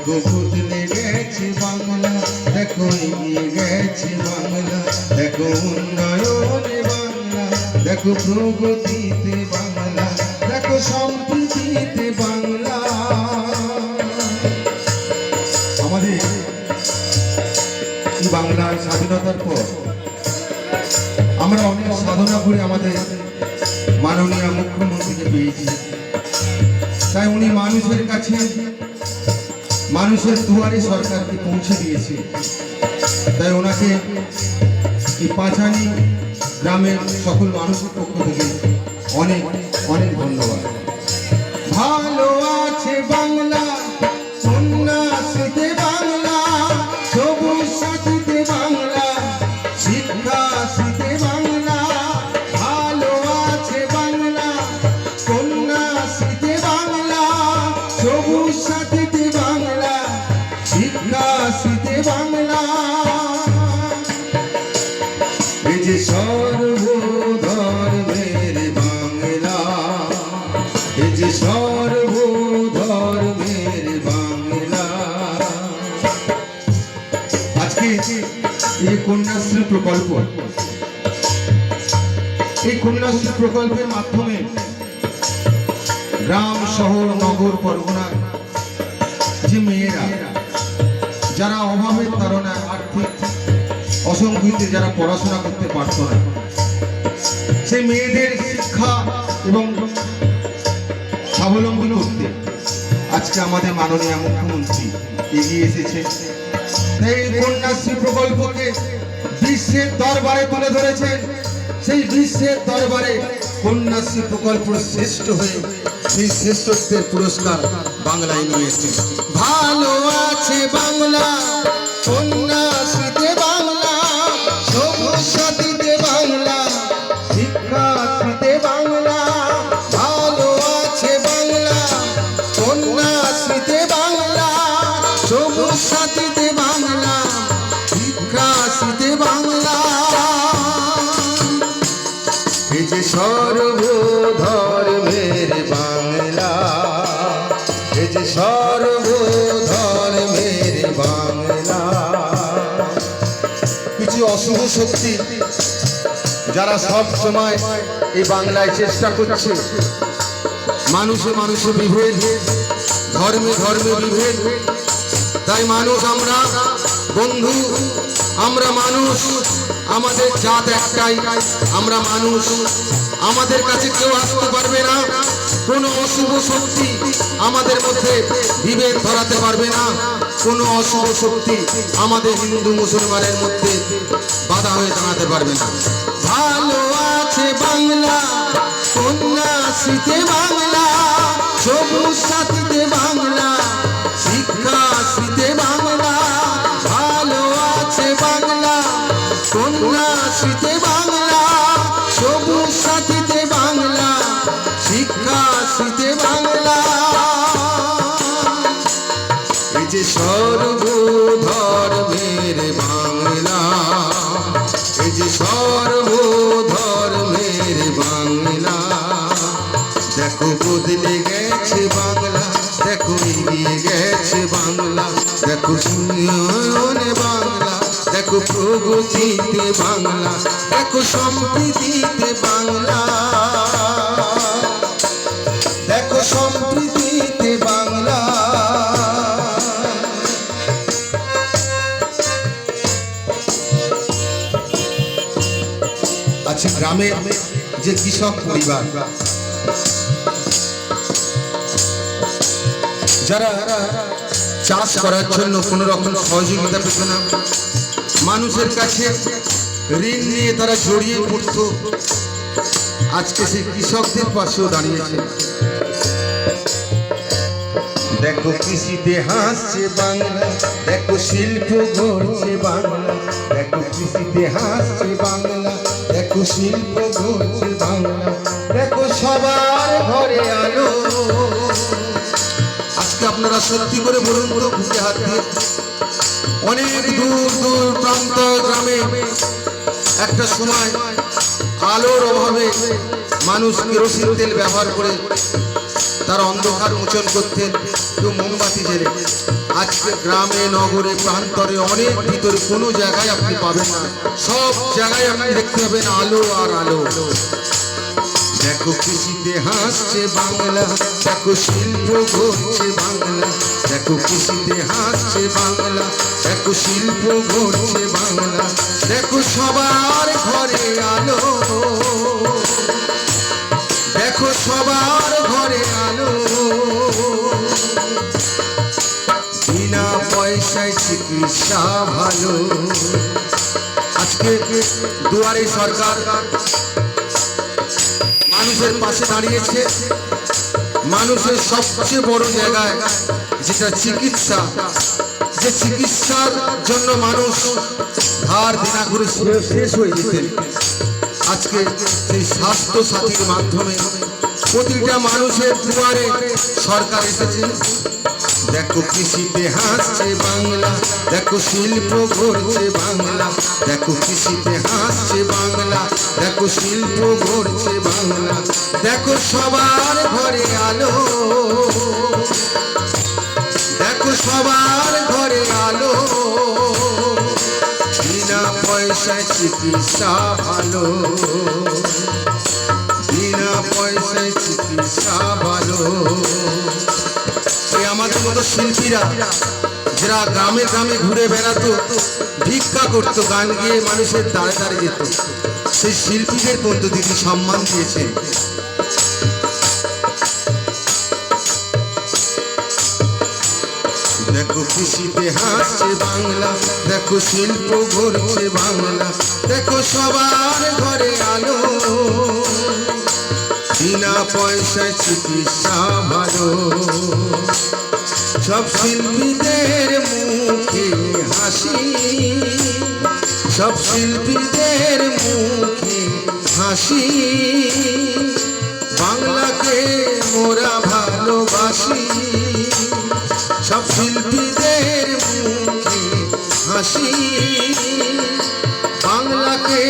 দেখো বদলে গেছে বাংলা, দেখো এগিয়ে গেছে বাংলা, দেখো উন্নয়নে বাংলা, দেখো প্রগতিতে বাংলা, দেখো সম্প্রীতিতে বাংলা। আমাদের এই বাংলার স্বাধীনতার পর আমরা অনেক সাধনা করে আমাদের মাননীয় মুখ্যমন্ত্রীকে পেয়েছি। তাই উনি মানুষের কাছে, মানুষের দুয়ারে সরকারকে পৌঁছে দিয়েছে। তাই ওনাকে এই পাঁচানি গ্রামের সকল মানুষের পক্ষ থেকে অনেক অনেক ধন্যবাদ। ভালো আছে বাংলা, কন্যাশ্রীতে বাংলা, সবুজ সাথীতে বাংলা, শিক্ষাশ্রীতে বাংলা। ভালো আছে বাংলা, কন্যাশ্রীতে বাংলা, সবুজ সাথীতে বাংলা, শিক্ষাশ্রীতে বাংলা। এই যে সর্বধর্মের বাংলা, এই যে সর্বধর্মের বাংলা। আজকে এই কন্যাশ্রী প্রকল্প, এই কন্যাশ্রী প্রকল্পের মাধ্যমে গ্রাম শহর নগর পরগনা যে মেয়েরা যারা অভাবের তাড়নায় আর্থিক অসংখ্যতে যারা পড়াশোনা করতে পারত না, সেই মেয়েদের শিক্ষা এবং স্বাবলম্বী করতে আজকে আমাদের মাননীয় মুখ্যমন্ত্রী এগিয়ে এসেছে। এই কন্যাশ্রী প্রকল্পকে বিশ্বের দরবারে তুলে ধরেছেন। সেই বিশ্বের দরবারে কন্যাশ্রী প্রকল্প শ্রেষ্ঠ হয়ে সেই শ্রেষ্ঠত্বের পুরস্কার বাংলায় নিয়ে এসেছে। ভালো আছে বাংলা, কন্যাশ্রীতে বাংলা, সবুজ সাথীতে বাংলা, শিক্ষাশ্রীতে বাংলা। ভালো আছে বাংলা, কন্যাশ্রীতে বাংলা, সবুজ সাথীতে বাংলা, শিক্ষাশ্রীতে বাংলা। এই যে সর্বধর্মের বাংলা, এই যে সর্বধর্মের বাংলা। কিছু অশুভ শক্তি যারা সব সময় এই বাংলায় চেষ্টা করছে মানুষে মানুষে বিভেদ, ধর্মে ধর্মে বিভেদ। তাই মানুষ আমরা বন্ধু, আমরা মানুষ, আমাদের জাত একটাই, আমরা মানুষ। আমাদের কাছে কেউ আসতে পারবে না, কোনো অশুভ শক্তি আমাদের মধ্যে বিভেদ ধরাতে পারবে না, কোনো অশুভ শক্তি আমাদের হিন্দু মুসলমানের মধ্যে বাধা হয়ে দাঁড়াতে পারবে না। ভালো আছে বাংলা, কন্যাশ্রীতে বাংলা, সবুজ সাথীতে বাংলা, শিক্ষাশ্রীতে বাংলা। ভালো আছে বাংলা, কন্যাশ্রীতে বাংলা, সবুজ সাথীতে বাংলা, শিক্ষাশ্রীতে বাংলা। এই যে সর্বধর্মের বাংলা, এই যে সর্বধর্মের বাংলা। দেখো বদলে গেছে বাংলা, দেখো এগিয়ে গেছে বাংলা, দেখো উন্নয়নে বাংলা, দেখো প্রগতিতে বাংলা, দেখো সম্প্রীতিতে বাংলা, দেখো সম্প্রীতিতে বাংলা। আছে গ্রামের যে কৃষক পরিবার যারা চাষ করার জন্য কোনো রকম সহযোগিতা পেত না, মানুষের কাছে ঋণ নিয়ে তারা জড়িয়ে পড়ত, আজকে সেই কৃষকদের পাশেও দাঁড়িয়েছে। দেখো কৃষিতে হাসছে বাংলা, দেখো শিল্প গড়ছে বাংলা, দেখো কৃষিতে হাসছে বাংলা, দেখো শিল্প গড়ছে বাংলা, দেখো সবার ঘরে আলো। আজকে আপনারা সত্যি করে বলুন তো, বুকে হাত দিয়ে, অনেক দূর দূর প্রান্ত গ্রামে একটা সময় আলোর অভাবে মানুষ কেরোসিন তেল ব্যবহার করে তার অন্ধকার মোচন করতেন, কেউ মোমবাতি জেলে। আজকে গ্রামে নগরে প্রান্তরে অনেক ভিতরে কোনো জায়গায় আপনি পাবেন না, সব জায়গায় আপনি দেখতে পাবেন আলো আর আলো। দেখো খুশিতে হাসছে বাংলা, দেখো শিল্প গড়ছে বাংলা, দেখো খুশিতে হাসছে বাংলা, দেখো শিল্প গড়ছে বাংলা, দেখো সবার ঘরে আলো, দেখো সবার ঘরে আলো। বিনা পয়সায় চিকিৎসা ভালো। আজকে দুয়ারে সরকার মানুষের পাশে দাঁড়িয়েছে। মানুষের সবচেয়ে বড় জায়গায় যেটা চিকিৎসা, যে চিকিৎসার জন্য মানুষ ধার দেনা করে শেষ হয়ে যেতেন, আজকে সেই স্বাস্থ্য সাথীর মাধ্যমে প্রতিটা মানুষের দুয়ারে সরকার এসেছে। দেখো কৃষিতে হাসছে বাংলা, দেখো শিল্প গড়ছে বাংলা, দেখো কৃষিতে হাসছে বাংলা, দেখো শিল্প গড়ছে বাংলা, দেখো সবার ঘরে আলো, দেখো সবার ঘরে আলো। বিনা পয়সায় চিকিৎসা ভালো, বিনা পয়সায় চিকিৎসা ভালো। আমাদের মতো শিল্পীরা যারা গ্রামে গ্রামে ঘুরে বেড়াতো, ভিক্ষা করতো, গান গিয়ে মানুষের দাঁড়ে দাঁড়ে যেত, সেই শিল্পীদের কিন্তু দিদি সম্মান দিয়েছে। দেখো খুশিতে হাসছে বাংলা, দেখো শিল্প গড়ছে বাংলা, দেখো সবার ঘরে আলো, বিনা পয়সায় চিকিৎসা ভালো। সব শিল্পীদের মুখে হাসি, সব শিল্পীদের মুখে হাসি, বাংলাকে মোরা ভালোবাসি। সব শিল্পীদের মুখে হাসি, বাংলাকে